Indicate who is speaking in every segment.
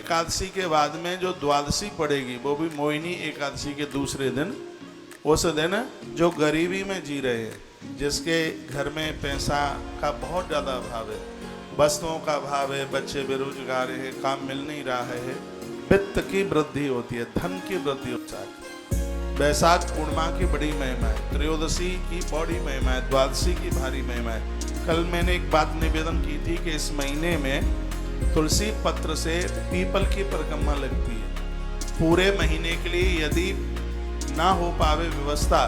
Speaker 1: एकादशी के बाद में जो द्वादशी पड़ेगी वो भी मोहिनी एकादशी के दूसरे दिन। उस दिन जो गरीबी में जी रहे हैं, जिसके घर में पैसा का बहुत ज़्यादा अभाव है, वस्तुओं का अभाव है, बच्चे बेरोजगार है, काम मिल नहीं रहा है, वित्त की वृद्धि होती है, धन की वृद्धि होती है। वैशाख पूर्णिमा की बड़ी महिमा है, त्रयोदशी की बड़ी महिमा है, द्वादशी की भारी महिमा है। कल मैंने एक बात निवेदन की थी कि इस महीने में तुलसी पत्र से पीपल की परिक्रमा लगती है। पूरे महीने के लिए यदि ना हो पावे व्यवस्था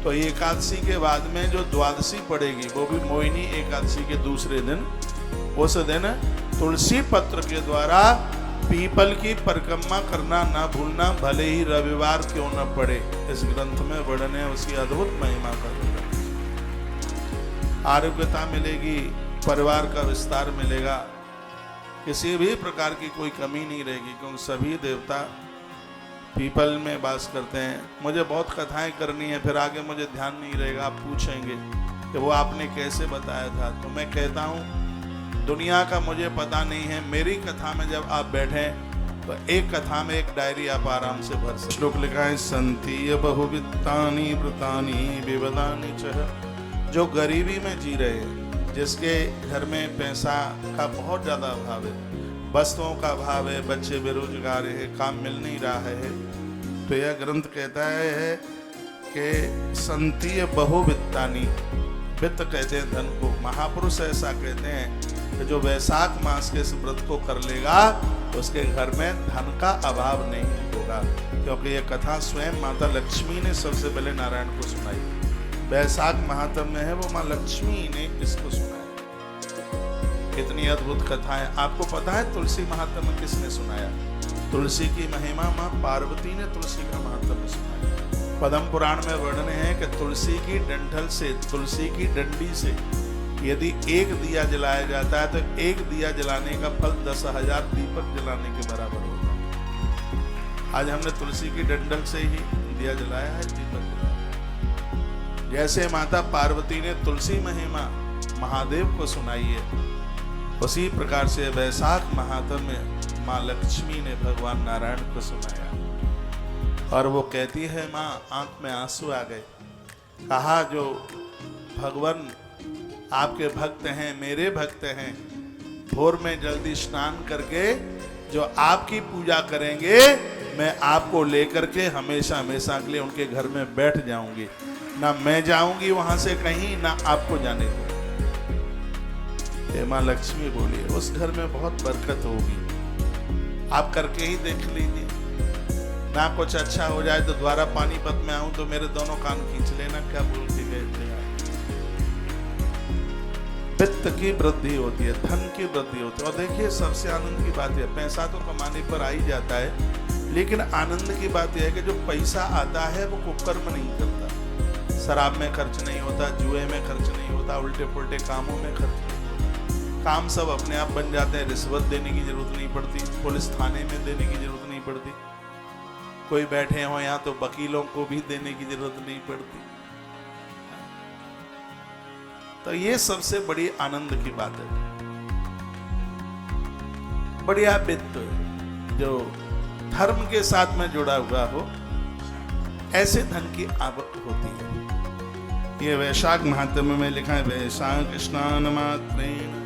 Speaker 1: तो एकादशी के बाद में जो द्वादशी पड़ेगी वो भी मोहिनी एकादशी के दूसरे दिन। उस दिन तुलसी पत्र के द्वारा पीपल की परिक्रमा करना ना भूलना, भले ही रविवार क्यों न पड़े। इस ग्रंथ में वर्णन है उसकी अद्भुत महिमा का। आरोग्यता मिलेगी, परिवार का विस्तार मिलेगा, किसी भी प्रकार की कोई कमी नहीं रहेगी, क्योंकि सभी देवता पीपल में वास करते हैं। मुझे बहुत कथाएं करनी है, फिर आगे मुझे ध्यान नहीं रहेगा, आप पूछेंगे कि वो आपने कैसे बताया था। तो मैं कहता हूँ दुनिया का मुझे पता नहीं है, मेरी कथा में जब आप बैठें तो एक कथा में एक डायरी आप आराम से भर सकते। श्लोक लिखा है, संतीय बहुवित्तानि वृतानि विवदानि चह। जो गरीबी में जी रहे हैं, जिसके घर में पैसा का बहुत ज़्यादा अभाव है, वस्तुओं का अभाव है, बच्चे बेरोजगार है, काम मिल नहीं रहा है, तो यह ग्रंथ कहता है कि संतीय बहुवित्तानि, वित्त कहते हैं धन को। महापुरुष ऐसा कहते हैं कि जो वैशाख मास के इस व्रत को कर लेगा उसके घर में धन का अभाव नहीं होगा, क्योंकि यह कथा स्वयं माता लक्ष्मी ने सबसे पहले नारायण को सुनाई। वैशाख महात्म में है, वो माँ लक्ष्मी ने इसको सुनाया। कितनी अद्भुत कथा है। आपको पता है तुलसी महात्म किसने सुनाया? तुलसी की महिमा माँ पार्वती ने तुलसी का महात्म सुनाया। पद्म पुराण में वर्णन है कि तुलसी की डंठल से, तुलसी की डंडी से यदि एक दिया जलाया जाता है तो एक दिया जलाने का फल 10,000 दीपक जलाने के बराबर होता है। आज हमने तुलसी की डंडल से ही दिया जलाया है, दीपक जलाया। जैसे माता पार्वती ने तुलसी महिमा महादेव को सुनाई है, उसी प्रकार से वैशाख महात्म में माँ लक्ष्मी ने भगवान नारायण को सुनाया। और वो कहती है, माँ आंख में आंसू आ गए। कहा जो भगवान आपके भक्त हैं, मेरे भक्त हैं, भोर में जल्दी स्नान करके जो आपकी पूजा करेंगे, मैं आपको लेकर के हमेशा हमेशा के लिए उनके घर में बैठ जाऊंगी। ना मैं जाऊंगी वहां से कहीं, ना आपको जाने दूंगी। माँ लक्ष्मी बोली, उस घर में बहुत बरकत होगी, आप करके ही देख लीजिए। ना कुछ अच्छा हो जाए तो द्वारा पानीपत में आऊं तो मेरे दोनों कान खींच लेना, क्या बोल के गए थे। वित्त की वृद्धि होती है, धन की वृद्धि होती है। और देखिए सबसे आनंद की बात है, पैसा तो कमाने पर आ ही जाता है, लेकिन आनंद की बात यह है कि जो पैसा आता है वो कुकर्म नहीं करता। शराब में खर्च नहीं होता, जुए में खर्च नहीं होता, उल्टे पुल्टे कामों में खर्च नहीं होता। काम सब अपने आप बन जाते हैं, रिश्वत देने की जरूरत नहीं पड़ती, पुलिस थाने में देने की जरूरत नहीं पड़ती, कोई बैठे हो यहाँ तो वकीलों को भी देने की जरूरत नहीं पड़ती। तो ये सबसे बड़ी आनंद की बात है। बढ़िया वित्त जो धर्म के साथ में जुड़ा हुआ हो, ऐसे धन की आवक होती है। ये वैशाख महात्म्य में लिखा है, वैशाख स्नान मात्रेण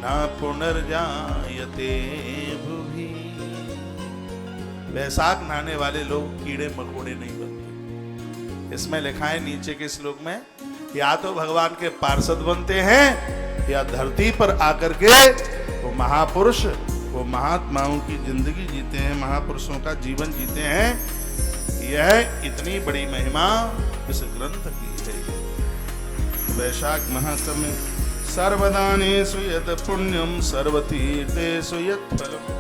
Speaker 1: ना पुनर्जायते भुवि। वैशाख नहाने वाले लोग कीड़े मकोड़े नहीं बनते। इसमें लिखा है नीचे के श्लोक में, या तो भगवान के पार्षद बनते हैं या धरती पर आकर के वो महापुरुष, वो महात्माओं की जिंदगी जीते हैं, महापुरुषों का जीवन जीते हैं। यह इतनी बड़ी महिमा इस ग्रंथ की है। वैशाख महात्म्य, सर्वदानेषु यत् पुण्यम सर्वतीर्थेषु यत् फलम्।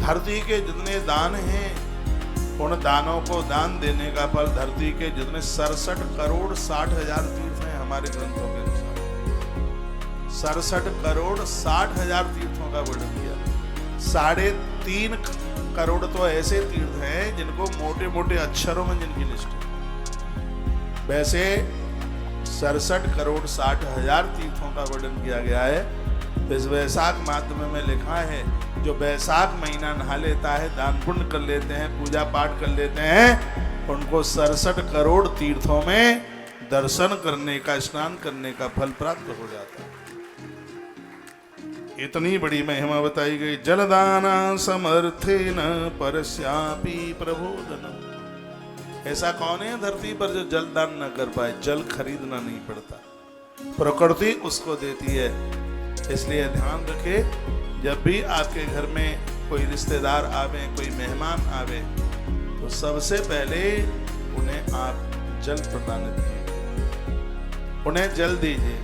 Speaker 1: धरती के जितने दान हैं, उन दानों को दान देने का फल धरती के जितने 67 करोड़ 60 हजार तीर्थ हैं हमारे ग्रंथों के अनुसार। 67 करोड़ 60 हजार तीर्थों का वर्णन किया। 3.5 करोड़ तो ऐसे तीर्थ हैं जिनको मोटे मोटे अक्षरों में जिनकी लिस्ट है। वैसे 67 करोड़ 60 हजार तीर्थों का वर्णन किया गया है। इस वैशाख महात्म्य में लिखा है जो बैसाख महीना नहा लेता है, दान पुण्य कर लेते हैं, पूजा पाठ कर लेते हैं, उनको 67 करोड़ तीर्थों में दर्शन करने का, स्नान करने का फल प्राप्त हो जाता है। इतनी बड़ी महिमा बताई गई। जलदाना समर्थेन परस्यापि प्रबोधनम। ऐसा कौन है धरती पर जो जल दान न कर पाए? जल खरीदना नहीं पड़ता, प्रकृति उसको देती है। इसलिए ध्यान रखे, जब भी आपके घर में कोई रिश्तेदार आवे, कोई मेहमान आवे, तो सबसे पहले उन्हें आप जल प्रदान कीजिए, उन्हें जल दीजिए।